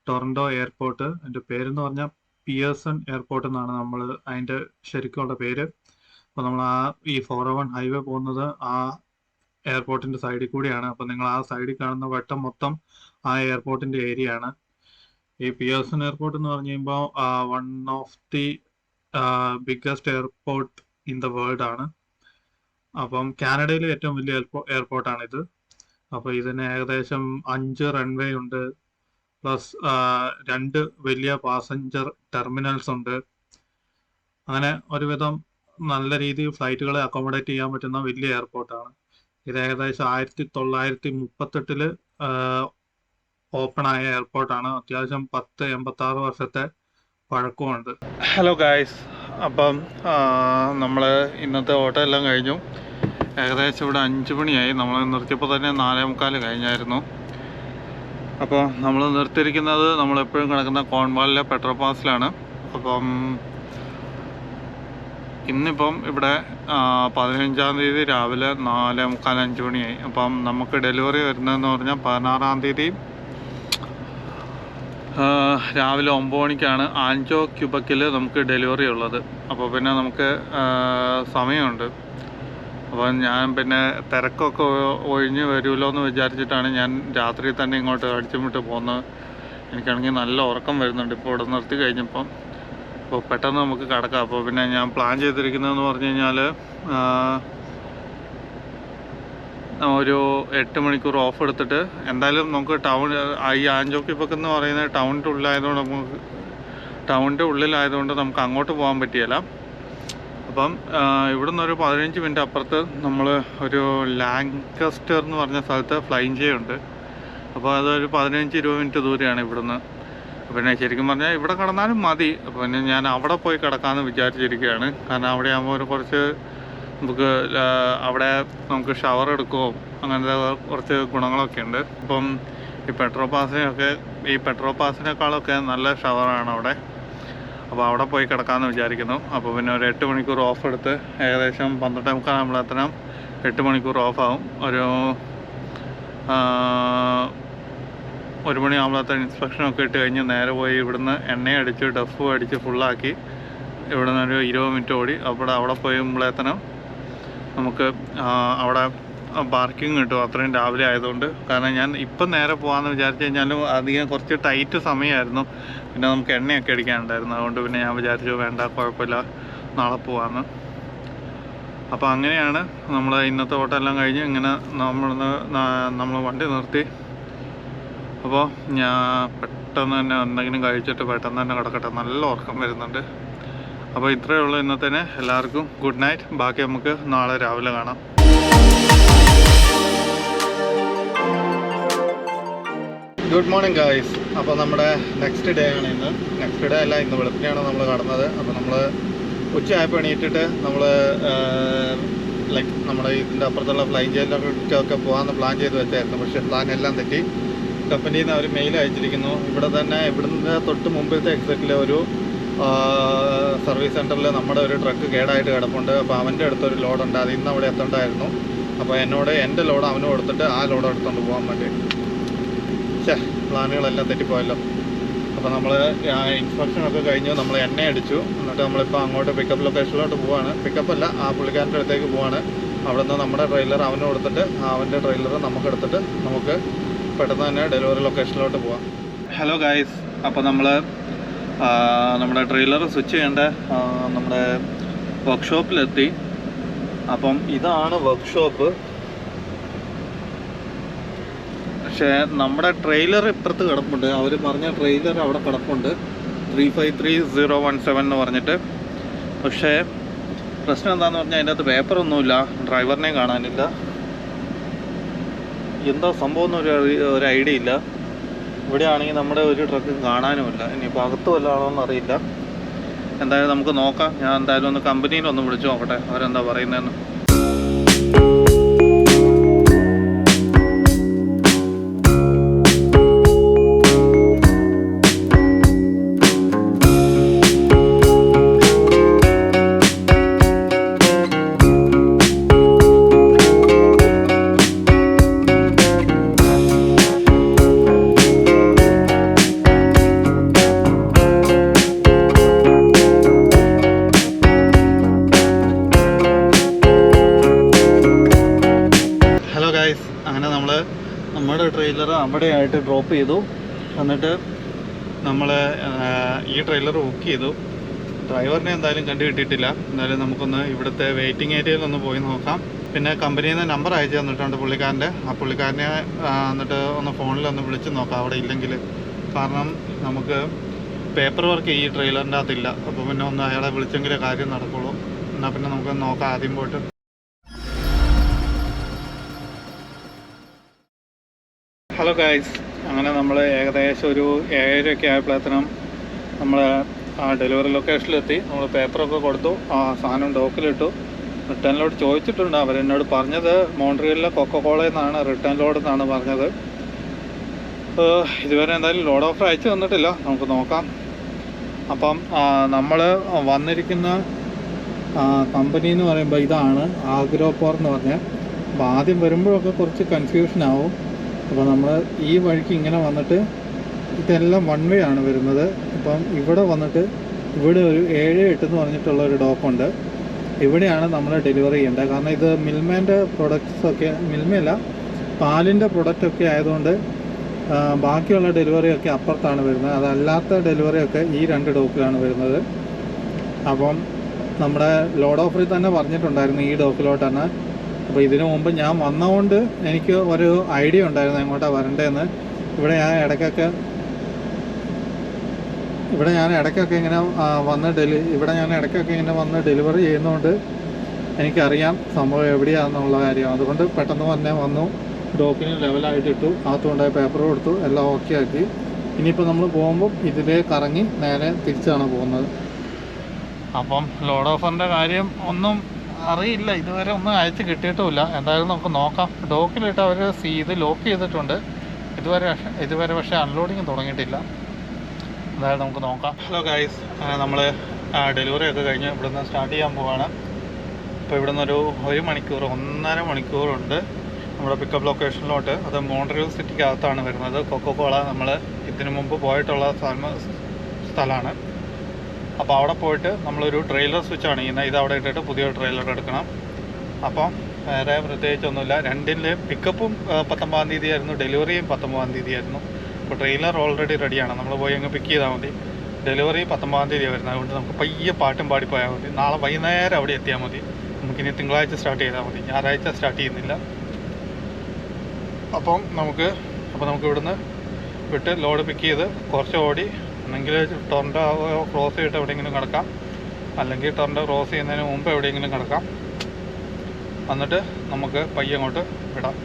ടൊറൻറ്റോ എയർപോർട്ട്. അതിൻ്റെ പേരെന്ന് പറഞ്ഞാൽ പിയേഴ്സൺ എയർപോർട്ട് എന്നാണ് നമ്മൾ അതിൻ്റെ ശരിക്കുള്ള പേര്. അപ്പോൾ നമ്മൾ ഈ 401 ഹൈവേ പോകുന്നത് ആ എയർപോർട്ടിൻ്റെ സൈഡിൽ കൂടിയാണ്. അപ്പോൾ നിങ്ങൾ ആ സൈഡിൽ കാണുന്ന വട്ടം മൊത്തം ആ എയർപോർട്ടിൻ്റെ ഏരിയ ആണ്. ഈ പിയേഴ്സൺ എയർപോർട്ട് എന്ന് പറഞ്ഞു കഴിയുമ്പോൾ one of the biggest airport in the world ആണ്. അപ്പം കാനഡയിലെ ഏറ്റവും വലിയ എയർപോർട്ടാണിത്. അപ്പോൾ ഇതിന് ഏകദേശം 5 റൺവേ ഉണ്ട്, പ്ലസ് 2 വലിയ പാസഞ്ചർ ടെർമിനൽസ് ഉണ്ട്. അങ്ങനെ ഒരുവിധം നല്ല രീതിയിൽ ഫ്ലൈറ്റുകളെ അക്കോമഡേറ്റ് ചെയ്യാൻ പറ്റുന്ന വലിയ എയർപോർട്ടാണ് ഇത്. ഏകദേശം 1938 ഓപ്പൺ ആയ എയർപോർട്ടാണ്. അത്യാവശ്യം 86 വർഷത്തെ പഴക്കമുണ്ട്. ഹലോ ഗായ്സ്, അപ്പം നമ്മൾ ഇന്നത്തെ ഓട്ടം എല്ലാം കഴിഞ്ഞു. ഏകദേശം ഇവിടെ 5 മണിയായി. നമ്മൾ നിർത്തിയപ്പോൾ തന്നെ 4:45 കഴിഞ്ഞായിരുന്നു. അപ്പോൾ നമ്മൾ നിർത്തിയിരിക്കുന്നത് നമ്മളെപ്പോഴും കിടക്കുന്ന കോൺവാളിലെ പെട്രോപാസിലാണ്. അപ്പം ഇന്നിപ്പം ഇവിടെ 15-ാം തീയതി രാവിലെ 4:45 5 മണിയായി. അപ്പം നമുക്ക് ഡെലിവറി വരുന്നതെന്ന് പറഞ്ഞാൽ 16-ാം തീയതി രാവിലെ 9 മണിക്കാണ് ആൻജോ ക്യൂബക്കിൽ നമുക്ക് ഡെലിവറി ഉള്ളത്. അപ്പോൾ പിന്നെ നമുക്ക് സമയമുണ്ട്. അപ്പം ഞാൻ പിന്നെ തിരക്കൊക്കെ ഒഴിഞ്ഞ് വരുമല്ലോ എന്ന് വിചാരിച്ചിട്ടാണ് ഞാൻ രാത്രി തന്നെ ഇങ്ങോട്ട് അടിച്ചും വിട്ട് പോകുന്നത്. എനിക്കാണെങ്കിൽ നല്ല ഉറക്കം വരുന്നുണ്ട് ഇപ്പോൾ ഇവിടെ നിർത്തി കഴിഞ്ഞപ്പം. അപ്പോൾ പെട്ടെന്ന് നമുക്ക് കിടക്കാം. അപ്പോൾ പിന്നെ ഞാൻ പ്ലാൻ ചെയ്തിരിക്കുന്നതെന്ന് പറഞ്ഞു കഴിഞ്ഞാൽ ഒരു 8 മണിക്കൂർ ഓഫ് എടുത്തിട്ട് എന്തായാലും നമുക്ക് ഈ ആൻജോ ക്യൂബക്ക് എന്ന് പറയുന്നത് ടൗണിൻ്റെ ഉള്ളിലായതുകൊണ്ട് നമുക്ക് അങ്ങോട്ട് പോകാൻ പറ്റിയല്ല. അപ്പം ഇവിടുന്ന് ഒരു 15 മിനിറ്റ് അപ്പുറത്ത് നമ്മൾ ഒരു ലാങ്കസ്റ്റർ എന്ന് പറഞ്ഞ സ്ഥലത്ത് ഫ്ലൈൻ ചെയ്യുന്നുണ്ട്. അപ്പോൾ അതൊരു 15-20 മിനിറ്റ് ദൂരെയാണ് ഇവിടുന്ന്. പിന്നെ ശരിക്കും പറഞ്ഞാൽ ഇവിടെ കിടന്നാലും മതി. അപ്പോൾ പിന്നെ ഞാൻ അവിടെ പോയി കിടക്കാമെന്ന് വിചാരിച്ചിരിക്കുകയാണ്. കാരണം അവിടെ ആകുമ്പോൾ കുറച്ച് നമുക്ക് അവിടെ നമുക്ക് ഷവർ എടുക്കുകയോ അങ്ങനത്തെ കുറച്ച് ഗുണങ്ങളൊക്കെ ഉണ്ട്. ഇപ്പം ഈ പെട്രോ പാസിനേക്കാളൊക്കെ നല്ല ഷവറാണ് അവിടെ. അപ്പോൾ അവിടെ പോയി കിടക്കാമെന്ന് വിചാരിക്കുന്നു. അപ്പോൾ പിന്നെ ഒരു 8 മണിക്കൂർ ഓഫ് എടുത്ത് ഏകദേശം 12:45 ആകുമ്പോഴത്തേനും 8 മണിക്കൂർ ഓഫാവും. ഒരു 1 മണിയാകുമ്പോഴത്തേനും ഇൻസ്പെക്ഷനൊക്കെ ഇട്ട് കഴിഞ്ഞ് നേരെ പോയി ഇവിടുന്ന് എണ്ണയടിച്ച് ഡഫ് അടിച്ച് ഫുള്ളാക്കി ഇവിടുന്ന് ഒരു 20 മിനിറ്റ് ഓടി അവിടെ പോയുമ്പോഴത്തേനും നമുക്ക് അവിടെ പാർക്കിംഗ് കിട്ടും. അത്രയും രാവിലെ ആയതുകൊണ്ട്. കാരണം ഞാൻ ഇപ്പം നേരെ പോകാമെന്ന് വിചാരിച്ചു കഴിഞ്ഞാലും അധികം കുറച്ച് ടൈറ്റ് സമയമായിരുന്നു. പിന്നെ നമുക്ക് എണ്ണയൊക്കെ അടിക്കാനുണ്ടായിരുന്നു. അതുകൊണ്ട് പിന്നെ ഞാൻ വിചാരിച്ചു വേണ്ട, കുഴപ്പമില്ല, നാളെ പോകാമെന്ന്. അപ്പോൾ അങ്ങനെയാണ് നമ്മൾ ഇന്നത്തെ ഓട്ടം എല്ലാം കഴിഞ്ഞ് ഇങ്ങനെ നമ്മൾ വണ്ടി നിർത്തി. അപ്പോൾ ഞാൻ പെട്ടെന്ന് തന്നെ എന്തെങ്കിലും കഴിച്ചിട്ട് പെട്ടെന്ന് തന്നെ കിടക്കട്ടെ, നല്ല ഉറക്കം വരുന്നുണ്ട്. അപ്പോൾ ഇത്രയേ ഉള്ളൂ ഇന്നത്തേന്. എല്ലാവർക്കും ഗുഡ് നൈറ്റ്. ബാക്കി നമുക്ക് നാളെ രാവിലെ കാണാം. Good morning guys. അപ്പോൾ നമ്മുടെ നെക്സ്റ്റ് ഡേ ആണ് ഇന്ന്. നെക്സ്റ്റ് ഡേ അല്ല, ഇന്ന് വെളുപ്പിനെയാണ് നമ്മൾ കടന്നത്. അപ്പോൾ നമ്മൾ ഉച്ചയായപ്പോൾ എണീറ്റിട്ട് നമ്മൾ നമ്മുടെ ഇതിൻ്റെ അപ്പുറത്തുള്ള ഫ്ലൈൻ ജയിലൊക്കെ പോകാമെന്ന് പ്ലാൻ ചെയ്ത് വെച്ചായിരുന്നു. പക്ഷേ പ്ലാൻ എല്ലാം തെറ്റി. കമ്പനിയിൽ നിന്ന് അവർ മെയിൽ അയച്ചിരിക്കുന്നു. ഇവിടുന്ന് തൊട്ട് മുമ്പിലത്തെ എക്സിറ്റിൽ ഒരു സർവീസ് സെൻറ്ററിൽ നമ്മുടെ ഒരു ട്രക്ക് കേടായിട്ട് കിടപ്പുണ്ട്. അപ്പോൾ അവൻ്റെ അടുത്തൊരു ലോഡുണ്ട്, അത് ഇന്ന് അവിടെ എത്തേണ്ടായിരുന്നു. അപ്പോൾ എൻ്റെ ലോഡ് അവന് കൊടുത്തിട്ട് ആ ലോഡ് എടുത്തുകൊണ്ട് പോകാൻ വേണ്ടി പ്ലാനുകളെല്ലാം തെറ്റിപ്പോയല്ലോ. അപ്പോൾ നമ്മൾ ഇൻസ്പെക്ഷനൊക്കെ കഴിഞ്ഞു. നമ്മൾ എണ്ണ അടിച്ചു. എന്നിട്ട് നമ്മളിപ്പോൾ അങ്ങോട്ട് പിക്കപ്പ് ലൊക്കേഷനിലോട്ട് പോവാണ്. പിക്കപ്പല്ല, ആ പുള്ളിക്കാരൻ്റെ അടുത്തേക്ക് പോവാണ്. അവിടെ നിന്ന് നമ്മുടെ ട്രെയിലർ അവന് കൊടുത്തിട്ട് അവൻ്റെ ട്രെയിലർ നമുക്കെടുത്തിട്ട് നമുക്ക് പെട്ടെന്ന് തന്നെ ഡെലിവറി ലൊക്കേഷനിലോട്ട് പോവാം. ഹലോ ഗായ്സ്, അപ്പോൾ നമ്മൾ നമ്മുടെ ട്രെയിലർ സ്വിച്ച് ചെയ്യേണ്ട നമ്മുടെ വർക്ക്ഷോപ്പിലെത്തി. അപ്പം ഇതാണ് വർക്ക്ഷോപ്പ്. പക്ഷേ നമ്മുടെ ട്രെയിലർ ഇപ്പുറത്ത് കിടപ്പുണ്ട്. അവർ പറഞ്ഞ ട്രെയിലർ അവിടെ കിടപ്പുണ്ട് 353017 എന്ന് പറഞ്ഞിട്ട്. പക്ഷേ പ്രശ്നം എന്താണെന്ന് പറഞ്ഞാൽ അതിൻ്റെ അകത്ത് പേപ്പറൊന്നുമില്ല, ഡ്രൈവറിനെയും കാണാനില്ല. എന്താ സംഭവം എന്നൊരു ഐഡിയ ഇല്ല. ഇവിടെ ആണെങ്കിൽ നമ്മുടെ ഒരു ട്രക്ക് കാണാനുമില്ല. ഇനിയിപ്പോൾ അകത്ത് വല്ലതാണോ എന്നറിയില്ല. എന്തായാലും നമുക്ക് നോക്കാം. ഞാൻ എന്തായാലും ഒന്ന് കമ്പനിയിലൊന്ന് വിളിച്ചു നോക്കട്ടെ അവരെന്താ പറയുന്നതെന്ന്. അങ്ങനെ നമ്മൾ നമ്മുടെ ട്രെയിലർ അവിടെയായിട്ട് ഡ്രോപ്പ് ചെയ്തു. എന്നിട്ട് നമ്മൾ ഈ ട്രെയിലർ ബുക്ക് ചെയ്തു. ഡ്രൈവറിനെ എന്തായാലും കണ്ടു കിട്ടിയിട്ടില്ല. എന്തായാലും നമുക്കൊന്ന് ഇവിടുത്തെ വെയിറ്റിംഗ് ഏരിയയിലൊന്ന് പോയി നോക്കാം. പിന്നെ കമ്പനിയിൽ നിന്ന് നമ്പർ അയച്ചു തന്നിട്ടുണ്ട് പുള്ളിക്കാരൻ്റെ. ആ പുള്ളിക്കാരനെ എന്നിട്ട് ഒന്ന് ഫോണിലൊന്ന് വിളിച്ച് നോക്കാം അവിടെ ഇല്ലെങ്കിൽ. കാരണം നമുക്ക് പേപ്പർ വർക്ക് ഈ ട്രെയിലറിൻ്റെ അകത്തില്ല. അപ്പോൾ പിന്നെ ഒന്ന് അയാളെ വിളിച്ചെങ്കിലേ കാര്യം നടക്കുള്ളൂ. എന്നാൽ പിന്നെ നമുക്ക് നോക്കാം ആദ്യം പോയിട്ട്. ഹലോ ഗൈസ്, അങ്ങനെ നമ്മൾ ഏകദേശം ഒരു 7:30 ആയപ്പോഴത്തേനും നമ്മൾ ആ ഡെലിവറി ലൊക്കേഷനിലെത്തി. നമ്മൾ പേപ്പറൊക്കെ കൊടുത്തു, ആ സാധനം ഡോക്കിലിട്ടു. റിട്ടേൺ ലോഡ് ചോദിച്ചിട്ടുണ്ട്. അവരെന്നോട് പറഞ്ഞത് മോൺട്രിയലിലെ കൊക്കക്കോളയിൽ നിന്നാണ് റിട്ടേൺ ലോഡ് എന്നാണ് പറഞ്ഞത്. ഇതുവരെ എന്തായാലും ലോഡ് ഓഫർ അയച്ചു തന്നിട്ടില്ല. നമുക്ക് നോക്കാം. അപ്പം നമ്മൾ വന്നിരിക്കുന്ന കമ്പനി എന്ന് പറയുമ്പോൾ ഇതാണ് ആഗ്രോപോർ എന്ന് പറഞ്ഞാൽ. അപ്പോൾ ആദ്യം വരുമ്പോഴൊക്കെ കുറച്ച് കൺഫ്യൂഷനാവും. അപ്പോൾ നമ്മൾ ഈ വഴിക്ക് ഇങ്ങനെ വന്നിട്ട് ഇതെല്ലാം വൺ വേ ആണ് വരുന്നത്. അപ്പം ഇവിടെ വന്നിട്ട് ഇവിടെ ഒരു 7-8 എന്ന് പറഞ്ഞിട്ടുള്ള ഒരു ഡോക്കുണ്ട്. ഇവിടെയാണ് നമ്മൾ ഡെലിവറി ചെയ്യേണ്ടത്. കാരണം ഇത് മിൽമേൻ്റെ പ്രൊഡക്ട്സൊക്കെ, മിൽമയല്ല പാലിൻ്റെ പ്രൊഡക്റ്റൊക്കെ ആയതുകൊണ്ട് ബാക്കിയുള്ള ഡെലിവറിയൊക്കെ അപ്പുറത്താണ് വരുന്നത്. അതല്ലാത്ത ഡെലിവറിയൊക്കെ ഈ 2 ഡോക്കിലാണ് വരുന്നത്. അപ്പം നമ്മുടെ ലോഡ് ഓഫറിൽ തന്നെ പറഞ്ഞിട്ടുണ്ടായിരുന്നു ഈ ഡോക്കിലോട്ടാണ്. അപ്പോൾ ഇതിനു മുമ്പ് ഞാൻ വന്നതുകൊണ്ട് എനിക്ക് ഒരു ഐഡിയ ഉണ്ടായിരുന്നു എങ്ങോട്ടാണ് വരേണ്ടതെന്ന്. ഇവിടെ ഞാൻ ഇടയ്ക്കൊക്കെ ഇങ്ങനെ വന്ന് ഡെലിവറി ചെയ്യുന്നതുകൊണ്ട് എനിക്കറിയാം സംഭവം എവിടെയാണെന്നുള്ള കാര്യം. അതുകൊണ്ട് പെട്ടെന്ന് തന്നെ വന്നു, ഡോക്കിന് ലെവലായിട്ടിട്ടു, അകത്തുകൊണ്ടായി പേപ്പർ കൊടുത്തു, എല്ലാം ഓക്കെ ആക്കി. ഇനിയിപ്പോൾ നമ്മൾ പോകുമ്പോൾ ഇതിലേ കറങ്ങി നേരെ തിരിച്ചാണ് പോകുന്നത്. അപ്പം ലോഡ് ഓഫറിൻ്റെ കാര്യം ഒന്നും അറിയില്ല, ഇതുവരെ ഒന്നും അയച്ച് കിട്ടിയിട്ടുമില്ല. എന്തായാലും നമുക്ക് നോക്കാം. ഡോക്കിലിട്ട് അവർ ഇത് ലോക്ക് ചെയ്തിട്ടുണ്ട്. ഇതുവരെ പക്ഷേ അൺലോഡിങ് തുടങ്ങിയിട്ടില്ല. എന്തായാലും നമുക്ക് നോക്കാം. ഹലോ ഗൈസ്, നമ്മൾ ഡെലിവറി ഒക്കെ കഴിഞ്ഞ് ഇവിടുന്ന് സ്റ്റാർട്ട് ചെയ്യാൻ പോവാണ്. അപ്പോൾ ഇവിടുന്ന് ഒരു 1 മണിക്കൂർ 1.5 മണിക്കൂറുണ്ട് നമ്മുടെ പിക്കപ്പ് ലൊക്കേഷനിലോട്ട്. അത് മോൺട്രിയൽ സിറ്റിക്കകത്താണ് വരുന്നത്. കൊക്കക്കോള നമ്മൾ ഇതിനു മുമ്പ് പോയിട്ടുള്ള സ്ഥലമാണ്. അപ്പോൾ അവിടെ പോയിട്ട് നമ്മളൊരു ട്രെയിലർ സ്വിച്ചാണ് ചെയ്യുന്നത്. ഇത് അവിടെ ഇട്ടിട്ട് പുതിയ ട്രെയിലർ എടുക്കണം. അപ്പം വേറെ പ്രത്യേകിച്ചൊന്നുമില്ല. രണ്ടിൻ്റെയും പിക്കപ്പും 19-ാം തീയതി ആയിരുന്നു, ഡെലിവറിയും 19-ാം തീയതി ആയിരുന്നു. അപ്പോൾ ട്രെയിലർ ഓൾറെഡി റെഡിയാണ്. നമ്മൾ പോയി അങ്ങ് പിക്ക് ചെയ്താൽ മതി. ഡെലിവറി 19-ാം തീയതി വരുന്നത്. അതുകൊണ്ട് നമുക്ക് പയ്യെ പാട്ടും പാടിപ്പോയാൽ മതി. നാളെ വൈകുന്നേരം അവിടെ എത്തിയാൽ മതി. നമുക്കിനി തിങ്കളാഴ്ച സ്റ്റാർട്ട് ചെയ്താൽ മതി, ഞായറാഴ്ച സ്റ്റാർട്ട് ചെയ്യുന്നില്ല. അപ്പോൾ നമുക്ക് ഇവിടുന്ന് വിട്ട് ലോഡ് പിക്ക് ചെയ്ത് കുറച്ച് ഓടി ഒന്നെങ്കിൽ ടൊറൻറ്റോ ക്രോസ് ചെയ്തിട്ട് എവിടെയെങ്കിലും കിടക്കാം, അല്ലെങ്കിൽ ടൊറൻറ്റോ ക്രോസ് ചെയ്യുന്നതിന് മുമ്പ് എവിടെയെങ്കിലും കിടക്കാം. എന്നിട്ട് നമുക്ക് പയ്യെ അങ്ങോട്ട് വിടാം.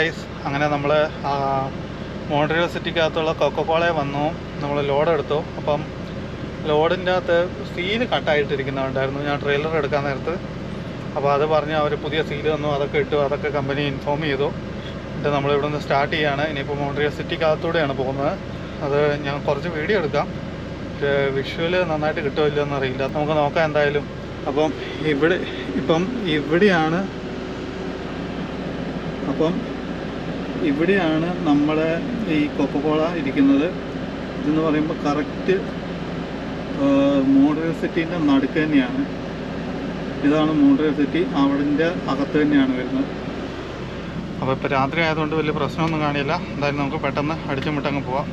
ഗൈസ്, അങ്ങനെ നമ്മൾ മോൺട്രിയൽ സിറ്റിക്കകത്തുള്ള കൊക്കക്കോളയിൽ വന്നു. നമ്മൾ ലോഡ് എടുത്തു. അപ്പം ലോഡിൻ്റെ അകത്ത് സീല് കട്ടായിട്ടിരിക്കുന്നുണ്ടായിരുന്നു ഞാൻ ട്രെയിലർ എടുക്കാൻ നേരത്ത്. അപ്പോൾ അത് പറഞ്ഞ് അവർ പുതിയ സീല് തന്നു, അതൊക്കെ ഇട്ടു, അതൊക്കെ കമ്പനി ഇൻഫോം ചെയ്തു. എന്നിട്ട് നമ്മളിവിടെ നിന്ന് സ്റ്റാർട്ട് ചെയ്യുകയാണ്. ഇനിയിപ്പോൾ മോൺട്രിയൽ സിറ്റിക്കകത്തൂടെയാണ് പോകുന്നത്. അത് ഞാൻ കുറച്ച് വീഡിയോ എടുക്കാം. വിഷ്വൽ നന്നായിട്ട് കിട്ടുമല്ലോ എന്നറിയില്ല, നമുക്ക് നോക്കാം എന്തായാലും. അപ്പം ഇവിടെയാണ് നമ്മുടെ ഈ കൊക്കക്കോള ഇരിക്കുന്നത്. ഇതെന്ന് പറയുമ്പോൾ കറക്റ്റ് മോൺട്രിയൽ സിറ്റീൻ്റെ നടുക്ക് തന്നെയാണ്. ഇതാണ് മോൺട്രിയൽ സിറ്റി, അവിടെ അകത്ത് തന്നെയാണ് വരുന്നത്. അപ്പോൾ ഇപ്പോൾ രാത്രി ആയതുകൊണ്ട് വലിയ പ്രശ്നമൊന്നും കാണില്ല. എന്തായാലും നമുക്ക് പെട്ടെന്ന് അടിച്ചുമിട്ടങ്ങ് പോവാം.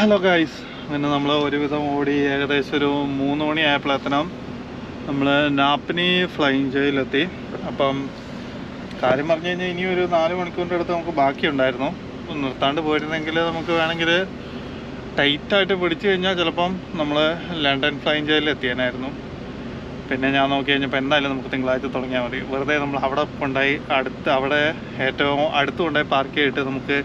ഹലോ ഗൈസ്, പിന്നെ നമ്മൾ ഒരുവിധം ഓടി ഏകദേശം ഒരു 3 മണിയായപ്പോഴെത്തണം നമ്മൾ നാപ്പിനി ഫ്ലൈയിങ് ജയിലെത്തി. അപ്പം കാര്യം പറഞ്ഞു കഴിഞ്ഞാൽ ഇനി ഒരു 4 മണിക്കൂറിൻ്റെ അടുത്ത് നമുക്ക് ബാക്കിയുണ്ടായിരുന്നു. നിർത്താണ്ട് പോയിരുന്നെങ്കിൽ നമുക്ക് വേണമെങ്കിൽ ടൈറ്റായിട്ട് പിടിച്ചു കഴിഞ്ഞാൽ ചിലപ്പം നമ്മൾ ലണ്ടൻ ഫ്ലൈയിങ് ജയിലിൽ എത്തിയാനായിരുന്നു. പിന്നെ ഞാൻ നോക്കി കഴിഞ്ഞപ്പോൾ എന്തായാലും നമുക്ക് തിങ്കളാഴ്ച തുടങ്ങിയാൽ മതി. വെറുതെ നമ്മൾ അവിടെ കൊണ്ടായി അവിടെ ഏറ്റവും അടുത്ത് കൊണ്ടായി പാർക്ക് ചെയ്തിട്ട് നമുക്ക്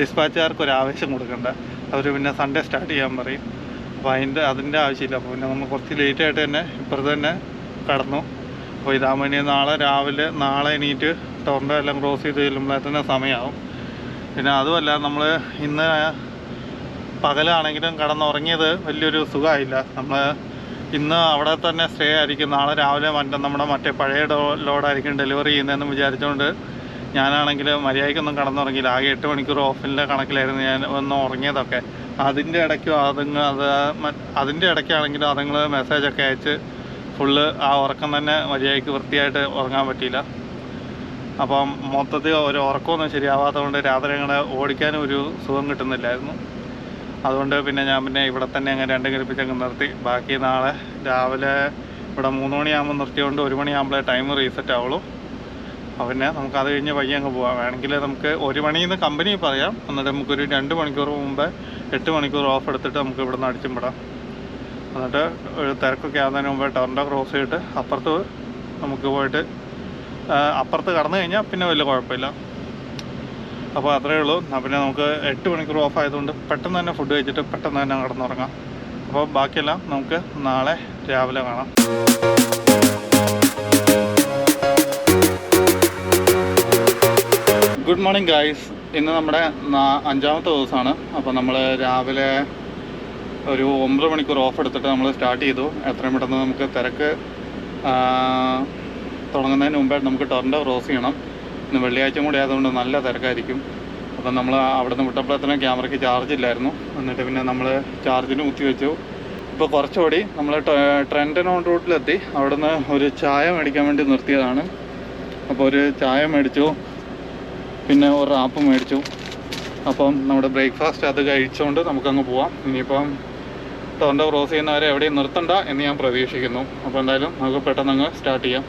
ഡിസ്പാച്ചുകാർക്ക് ഒരു ആവേശം കൊടുക്കണ്ട. അവർ പിന്നെ സൺഡേ സ്റ്റാർട്ട് ചെയ്യാൻ പറയും. അപ്പോൾ അതിൻ്റെ ആവശ്യമില്ല. അപ്പോൾ പിന്നെ നമ്മൾ കുറച്ച് ലേറ്റായിട്ട് തന്നെ ഇപ്പുറത്ത് തന്നെ കടന്നു. അപ്പോൾ ഇതാമണി നാളെ എണീറ്റ് ടൊറൻ്റോ എല്ലാം ക്രോസ് ചെയ്ത് ചെല്ലുമ്പോഴേ തന്നെ സമയമാവും. പിന്നെ അതുമല്ല, നമ്മൾ ഇന്ന് പകലാണെങ്കിലും കടന്നുറങ്ങിയത് വലിയൊരു സുഖമായില്ല. നമ്മൾ ഇന്ന് അവിടെ തന്നെ സ്റ്റേ ആയിരിക്കും. നാളെ രാവിലെ നമ്മുടെ മറ്റേ പഴയ ലോഡായിരിക്കും ഡെലിവറി ചെയ്യുന്നതെന്ന് വിചാരിച്ചുകൊണ്ട് ഞാനാണെങ്കിൽ മര്യാദയ്ക്കൊന്നും കടന്നുറങ്ങിയില്ല. ആകെ 8 മണിക്കൂർ ഓഫിൻ്റെ കണക്കിലായിരുന്നു ഞാൻ ഒന്ന് ഉറങ്ങിയതൊക്കെ. അതിൻ്റെ ഇടയ്ക്കാണെങ്കിലും അതുങ്ങൾ മെസ്സേജൊക്കെ അയച്ച് ഫുള്ള് ആ ഉറക്കം തന്നെ മര്യാദയ്ക്ക് വൃത്തിയായിട്ട് ഉറങ്ങാൻ പറ്റിയില്ല. അപ്പം മൊത്തത്തിൽ ഒരു ഉറക്കമൊന്നും ശരിയാവാത്തതുകൊണ്ട് രാത്രി അങ്ങനെ ഓടിക്കാനും ഒരു സുഖം കിട്ടുന്നില്ലായിരുന്നു. അതുകൊണ്ട് പിന്നെ ഞാൻ ഇവിടെ തന്നെ അങ്ങനെ 2 കൽപ്പിച്ചങ്ങ് നിർത്തി. ബാക്കി നാളെ രാവിലെ ഇവിടെ 3 മണിയാകുമ്പോൾ നിർത്തിയോണ്ട് 1 മണിയാകുമ്പോഴേ ടൈം റീസെറ്റ് ആവുള്ളൂ. അപ്പോൾ പിന്നെ നമുക്ക് അത് കഴിഞ്ഞ് വയ്യ അങ്ങ് പോകാം. വേണമെങ്കിൽ നമുക്ക് 1 മണിന്ന് കമ്പനി പറയാം. എന്നിട്ട് നമുക്കൊരു 2 മണിക്കൂർ മുമ്പേ 8 മണിക്കൂർ ഓഫ് എടുത്തിട്ട് നമുക്ക് ഇവിടെ നിന്ന് അടിച്ചും വിടാം. എന്നിട്ട് ഒരു തിരക്കൊക്കെ ആകുന്നതിന് മുമ്പേ ടൊറൻ്റോ ക്രോസ് ചെയ്തിട്ട് അപ്പുറത്ത് നമുക്ക് പോയിട്ട് അപ്പുറത്ത് കടന്നു കഴിഞ്ഞാൽ പിന്നെ വലിയ കുഴപ്പമില്ല. അപ്പോൾ അത്രയേ ഉള്ളൂ. പിന്നെ നമുക്ക് 8 മണിക്കൂർ ഓഫ് ആയതുകൊണ്ട് പെട്ടെന്ന് തന്നെ ഫുഡ് കഴിച്ചിട്ട് പെട്ടെന്ന് തന്നെ കിടന്നുറങ്ങാം. അപ്പോൾ ബാക്കിയെല്ലാം നമുക്ക് നാളെ രാവിലെ കാണാം. Good morning guys. ഇന്ന് നമ്മുടെ 5ാമത്തെ ദിവസമാണ്. അപ്പോൾ നമ്മൾ രാവിലെ ഒരു 9 മണിക്കൂർ ഓഫ് എടുത്തിട്ട് നമ്മൾ സ്റ്റാർട്ട് ചെയ്തു. എത്രയും പെട്ടെന്ന് നമുക്ക് തിരക്ക് തുടങ്ങുന്നതിന് മുമ്പായിട്ട് നമുക്ക് ടൊറൻറ്റോ ക്രോസ് ചെയ്യണം. ഇന്ന് വെള്ളിയാഴ്ച കൂടി ആയതുകൊണ്ട് നല്ല തിരക്കായിരിക്കും. അപ്പം നമ്മൾ അവിടെ നിന്ന് വിട്ടപ്പോഴത്തേനും ക്യാമറയ്ക്ക് ചാർജ് ഇല്ലായിരുന്നു. എന്നിട്ട് പിന്നെ നമ്മൾ ചാർജിന് കുത്തി വെച്ചു. ഇപ്പോൾ കുറച്ചുകൂടി നമ്മൾ ട്രെൻഡൻ ഓൺ റൂട്ടിലെത്തി. അവിടെ നിന്ന് ഒരു ചായ മേടിക്കാൻ വേണ്ടി നിർത്തിയതാണ്. അപ്പോൾ ഒരു ചായ മേടിച്ചു, പിന്നെ ഒരു റാപ്പ് മേടിച്ചു. അപ്പം നമ്മുടെ ബ്രേക്ക്ഫാസ്റ്റ് അത് കഴിച്ചുകൊണ്ട് നമുക്കങ്ങ് പോവാം. ഇനിയിപ്പം ടൊറൻറ്റോ ക്രോസ് ചെയ്യുന്നവരെ എവിടെയും നിർത്തണ്ട എന്ന് ഞാൻ പ്രതീക്ഷിക്കുന്നു. അപ്പോൾ എന്തായാലും നമുക്ക് പെട്ടെന്ന് അങ്ങ് സ്റ്റാർട്ട് ചെയ്യാം.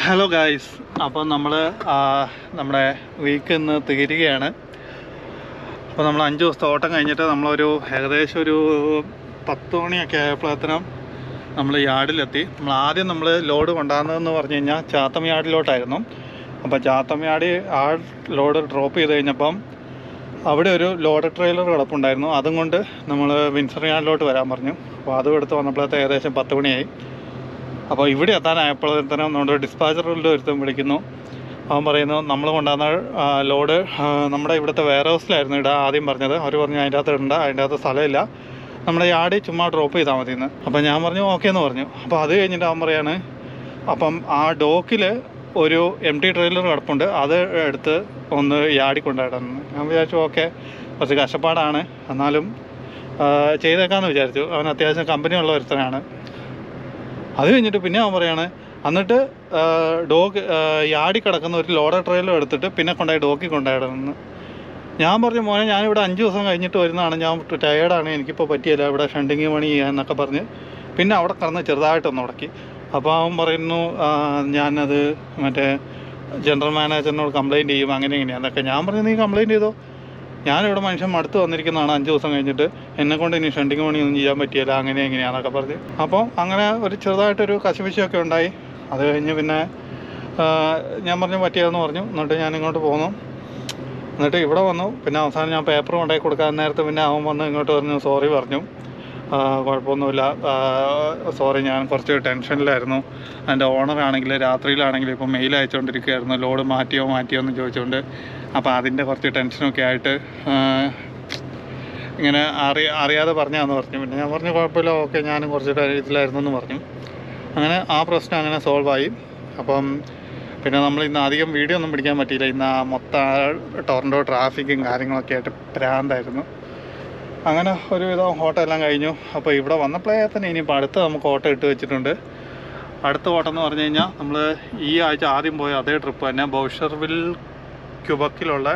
ഹലോ ഗായ്സ്, അപ്പോൾ നമ്മൾ നമ്മുടെ വീക്ക് ഇന്ന് തീരുകയാണ്. അപ്പോൾ നമ്മൾ 5 ദിവസത്തെ ഓട്ടം കഴിഞ്ഞിട്ട് നമ്മളൊരു ഏകദേശം ഒരു 10 മണിയൊക്കെ ആയപ്പോഴത്തേനും നമ്മൾ യാർഡിലെത്തി. നമ്മൾ ലോഡ് കൊണ്ടുവന്നതെന്ന് പറഞ്ഞു കഴിഞ്ഞാൽ ചാത്തം യാർഡിലോട്ടായിരുന്നു. അപ്പോൾ ചാത്തം യാർഡിൽ ആ ലോഡ് ഡ്രോപ്പ് ചെയ്ത് കഴിഞ്ഞപ്പം അവിടെ ഒരു ലോഡ് ട്രെയിലർ കിടപ്പുണ്ടായിരുന്നു. അതും കൊണ്ട് നമ്മൾ വിൻസർ യാർഡിലോട്ട് വരാൻ പറഞ്ഞു. അപ്പോൾ അതും എടുത്ത് വന്നപ്പോഴത്തെ ഏകദേശം 10 മണിയായി. അപ്പോൾ ഇവിടെ എത്താനായപ്പോഴത്തേനും നമ്മുടെ ഡിസ്പാച്ചറിൻ്റെ ഒരുത്തം വിളിക്കുന്നു. അവൻ പറയുന്നു നമ്മൾ കൊണ്ടുവന്ന ലോഡ് നമ്മുടെ ഇവിടുത്തെ വെയർ ഹൗസിലായിരുന്നു ഇടാൻ ആദ്യം പറഞ്ഞത്. അവർ പറഞ്ഞു അതിൻ്റെ അകത്ത് ഇടണ്ട, അതിൻ്റെ അകത്ത് സ്ഥലമില്ല, നമ്മുടെ യാർഡിൽ ചുമ്മാ ഡ്രോപ്പ് ചെയ്താൽ മതി എന്ന്. അപ്പം ഞാൻ പറഞ്ഞു ഓക്കെ എന്ന് പറഞ്ഞു. അപ്പോൾ അത് കഴിഞ്ഞിട്ട് അവൻ പറയാണ് അപ്പം ആ ഡോക്കിൽ ഒരു MT ട്രെയിലർ കിടപ്പുണ്ട്, അത് എടുത്ത് ഒന്ന് യാർഡിൽ കൊണ്ടുപോയിടുന്നു. ഞാൻ വിചാരിച്ചു ഓക്കെ, കുറച്ച് കഷ്ടപ്പാടാണ്, എന്നാലും ചെയ്തേക്കാമെന്ന് വിചാരിച്ചു. അവൻ അത്യാവശ്യം കമ്പനിയുള്ള ഒരുത്തനാണ്. അത് കഴിഞ്ഞിട്ട് പിന്നെ അവൻ പറയാണ് എന്നിട്ട് യാർഡിൽ കിടക്കുന്ന ഒരു ലോഡർ ട്രെയിലർ എടുത്തിട്ട് പിന്നെ കൊണ്ടുപോയി ഡോക്കിൽ കൊണ്ടുപോയിടുന്നു. ഞാൻ പറഞ്ഞു മോനെ, ഞാനിവിടെ 5 ദിവസം കഴിഞ്ഞിട്ട് വരുന്നതാണ്, ഞാൻ ടയേർഡാണ്, എനിക്കിപ്പോൾ പറ്റിയില്ല ഇവിടെ ഷണ്ടിങ് പണി ചെയ്യാന്നൊക്കെ പറഞ്ഞ് പിന്നെ അവിടെ കിടന്ന് ചെറുതായിട്ടൊന്ന് ഉടക്കി. അപ്പോൾ അവൻ പറയുന്നു ഞാനത് മറ്റേ ജനറൽ മാനേജറിനോട് കംപ്ലയിൻറ്റ് ചെയ്യും അങ്ങനെ ഇങ്ങനെയാന്നൊക്കെ. ഞാൻ പറഞ്ഞു നീ കംപ്ലയിൻറ്റ് ചെയ്തോ, ഞാനിവിടെ മനുഷ്യൻ മടുത്ത് വന്നിരിക്കുന്നതാണ് 5 ദിവസം കഴിഞ്ഞിട്ട്, എന്നെക്കൊണ്ട് ഇനി ഷണ്ടിങ് പണിയൊന്നും ചെയ്യാൻ പറ്റിയില്ല അങ്ങനെ എങ്ങനെയാണെന്നൊക്കെ പറഞ്ഞ്. അപ്പോൾ അങ്ങനെ ഒരു ചെറുതായിട്ടൊരു കശപിശയൊക്കെ ഉണ്ടായി. അത് കഴിഞ്ഞ് പിന്നെ ഞാൻ പറഞ്ഞു പറ്റിയതെന്ന് പറഞ്ഞു. എന്നിട്ട് ഞാൻ ഇങ്ങോട്ട് പോന്നു. എന്നിട്ട് ഇവിടെ വന്നു. പിന്നെ അവസാനം ഞാൻ പേപ്പർ കൊണ്ടുപോയി കൊടുക്കാൻ നേരത്തെ പിന്നെ അവൻ വന്ന് ഇങ്ങോട്ട് പറഞ്ഞു സോറി പറഞ്ഞു. കുഴപ്പമൊന്നുമില്ല, സോറി, ഞാൻ കുറച്ച് ടെൻഷനിലായിരുന്നു. അതിൻ്റെ ഓണറാണെങ്കിൽ രാത്രിയിലാണെങ്കിൽ ഇപ്പോൾ മെയിൽ അയച്ചുകൊണ്ടിരിക്കുകയായിരുന്നു, ലോഡ് മാറ്റിയോ എന്ന് ചോദിച്ചുകൊണ്ട്. അപ്പോൾ അതിൻ്റെ കുറച്ച് ടെൻഷനൊക്കെ ആയിട്ട് ഇങ്ങനെ അറിയാതെ പറഞ്ഞാന്ന് പറഞ്ഞു. പിന്നെ ഞാൻ പറഞ്ഞു കുഴപ്പമില്ല, ഓക്കെ, ഞാനും കുറച്ച് ഇതിലായിരുന്നു എന്ന് പറഞ്ഞു. അങ്ങനെ ആ പ്രശ്നം അങ്ങനെ സോൾവായി. അപ്പം പിന്നെ നമ്മൾ ഇന്ന് അധികം വീഡിയോ ഒന്നും പിടിക്കാൻ പറ്റിയില്ല. ഇന്ന് ആ മൊത്തം ടൊറൻറ്റോ ട്രാഫിക്കും കാര്യങ്ങളൊക്കെ ആയിട്ട് പ്രാന്തായിരുന്നു. അങ്ങനെ ഒരുവിധം ഓട്ടം എല്ലാം കഴിഞ്ഞു. അപ്പോൾ ഇവിടെ വന്നപ്പോഴേ തന്നെ ഇനിയിപ്പോൾ അടുത്ത് നമുക്ക് ഓട്ടം ഇട്ട് വെച്ചിട്ടുണ്ട്. അടുത്ത ഓട്ടം എന്ന് പറഞ്ഞു കഴിഞ്ഞാൽ നമ്മൾ ഈ ആഴ്ച ആദ്യം പോയ അതേ ട്രിപ്പ് തന്നെ, ബൗഷർവിൽ ക്യുബക്കിലുള്ള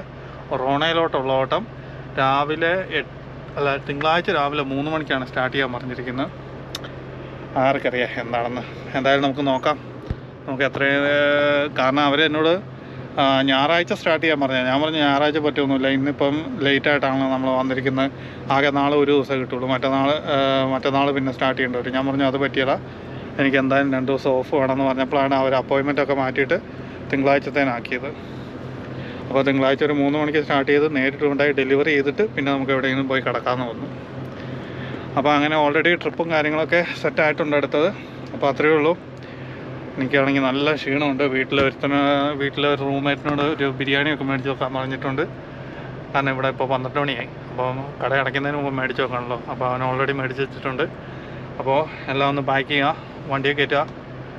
റോണയിലോട്ടുള്ള ഓട്ടം തിങ്കളാഴ്ച രാവിലെ 3 മണിക്കാണ് സ്റ്റാർട്ട് ചെയ്യാൻ പറഞ്ഞിരിക്കുന്നത്. ആർക്കറിയാം എന്താണെന്ന്. എന്തായാലും നമുക്ക് നോക്കാം. നമുക്ക് കാരണം അവർ എന്നോട് ഞായറാഴ്ച സ്റ്റാർട്ട് ചെയ്യാൻ പറഞ്ഞത്. ഞാൻ പറഞ്ഞു ഞായറാഴ്ച പറ്റുമൊന്നുമില്ല, ഇന്നിപ്പം ലേറ്റായിട്ടാണ് നമ്മൾ വന്നിരിക്കുന്നത്, ആകെ നാളെ ഒരു ദിവസം കിട്ടുള്ളൂ, മറ്റന്നാൾ പിന്നെ സ്റ്റാർട്ട് ചെയ്യേണ്ടി വരും. ഞാൻ പറഞ്ഞു അത് പറ്റിയല്ല, എനിക്ക് എന്തായാലും 2 ദിവസം ഓഫ് വേണമെന്ന് പറഞ്ഞപ്പോഴാണ് അവർ അപ്പോയിൻമെൻറ്റൊക്കെ മാറ്റിയിട്ട് തിങ്കളാഴ്ചത്തേനാക്കിയത്. അപ്പോൾ തിങ്കളാഴ്ച ഒരു 3 മണിക്ക് സ്റ്റാർട്ട് ചെയ്ത് നേരിട്ട് കൊണ്ടായി ഡെലിവറി ചെയ്തിട്ട് പിന്നെ നമുക്ക് എവിടെയെങ്കിലും പോയി കിടക്കാമെന്ന് പറഞ്ഞു. അപ്പോൾ അങ്ങനെ ഓൾറെഡി ട്രിപ്പും കാര്യങ്ങളൊക്കെ സെറ്റായിട്ടുണ്ട് അടുത്തത്. അപ്പോൾ അത്രയേ ഉള്ളൂ. എനിക്കാണെങ്കിൽ നല്ല ക്ഷീണമുണ്ട്. വീട്ടിലെ ഒരു റൂംമേറ്റിനോട് ഒരു ബിരിയാണിയൊക്കെ മേടിച്ച് വെക്കാൻ പറഞ്ഞിട്ടുണ്ട്. കാരണം ഇവിടെ ഇപ്പോൾ 12 മണിയായി. അപ്പോൾ കട അടയ്ക്കുന്നതിന് മുമ്പ് മേടിച്ച് വെക്കണമല്ലോ. അപ്പോൾ അവൻ ഓൾറെഡി മേടിച്ച് വെച്ചിട്ടുണ്ട്. അപ്പോൾ എല്ലാം ഒന്ന് പാക്ക് ചെയ്യുക, വണ്ടിയെ കയറ്റുക,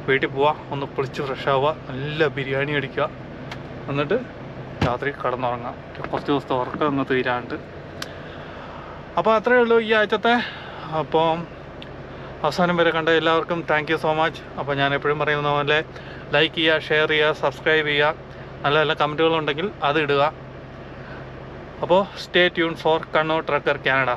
വീട്ടിൽ പോവുക, ഒന്ന് കുളിച്ച് ഫ്രഷ് ആവുക, നല്ല ബിരിയാണി അടിക്കുക, എന്നിട്ട് രാത്രി കിടന്നുറങ്ങാം. കുറച്ച് ദിവസത്തെ ഉറക്കം ഒന്ന് തീരാണ്ട്. അപ്പോൾ അത്രയേ ഉള്ളൂ ഈ ആഴ്ചത്തെ. അപ്പോൾ അവസാനം വരെ കണ്ട എല്ലാവർക്കും താങ്ക് യു സോ മച്ച്. അപ്പോൾ ഞാൻ എപ്പോഴും പറയുന്ന പോലെ ലൈക്ക് ചെയ്യുക, ഷെയർ ചെയ്യുക, സബ്സ്ക്രൈബ് ചെയ്യുക, നല്ല നല്ല കമൻറ്റുകളുണ്ടെങ്കിൽ അത് ഇടുക. അപ്പോൾ stay tune four Kannur Trekker Canada.